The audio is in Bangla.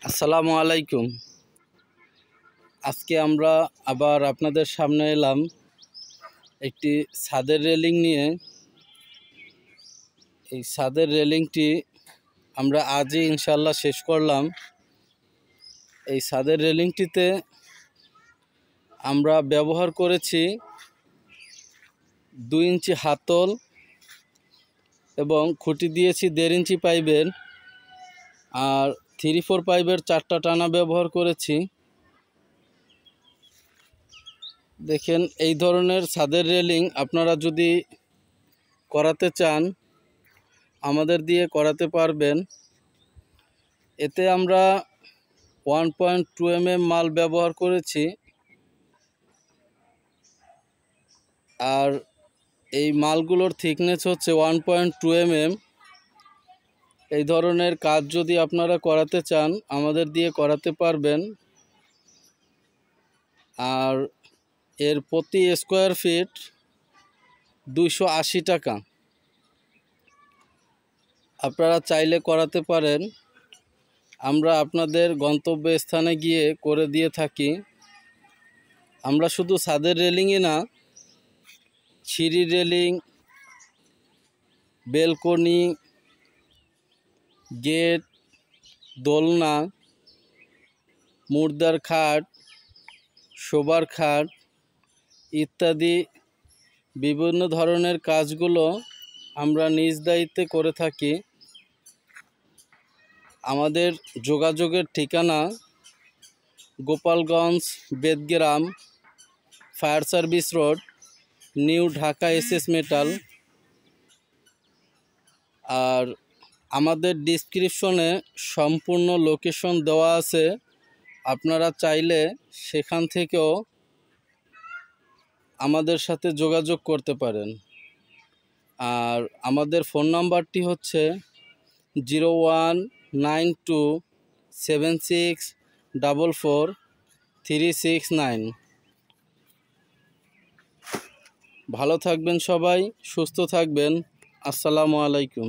আসসালামু আলাইকুম। আজকে আমরা আবার আপনাদের সামনে এলাম একটি ছাদের রেলিং নিয়ে। এই ছাদের রেলিংটি আমরা আজই ইনশাল্লাহ শেষ করলাম। এই ছাদের রেলিংটিতে আমরা ব্যবহার করেছি 2 ইঞ্চি হাতল এবং খুঁটি দিয়েছি 1.5 ইঞ্চি পাইপের, আর 3-4 পাইপের 4টা টানা ব্যবহার করেছি। দেখেন, এই ধরনের ছাদের রেলিং আপনারা যদি করাতে চান আমাদের দিয়ে করাতে পারবেন। এতে আমরা 1.2 mm মাল ব্যবহার করেছি, আর এই মালগুলোর থিকনেস হচ্ছে 1.2 mm। এই ধরনের কাজ যদি আপনারা করাতে চান আমাদের দিয়ে করাতে পারবেন। আর এর প্রতি স্কোয়ার ফিট 280 টাকা। আপনারা চাইলে করাতে পারেন। আমরা আপনাদের গন্তব্যস্থানে গিয়ে করে দিয়ে থাকি। আমরা শুধু ছাদের রেলিংই না, সিঁড়ির রেলিং, বেলকনি, গেট, দোলনা, মুর্দার খাট, শোবার খাট ইত্যাদি বিভিন্ন ধরনের কাজগুলো আমরা নিজ দায়িত্বে করে থাকি। আমাদের যোগাযোগের ঠিকানা Gopalganj, Bedgram, fire service road, new Dhaka SS metal. আর আমাদের ডিসক্রিপশনে সম্পূর্ণ লোকেশন দেওয়া আছে, আপনারা চাইলে সেখান থেকেও আমাদের সাথে যোগাযোগ করতে পারেন। আর আমাদের ফোন নাম্বারটি হচ্ছে 01927644369। ভালো থাকবেন সবাই, সুস্থ থাকবেন। আসসালামু আলাইকুম।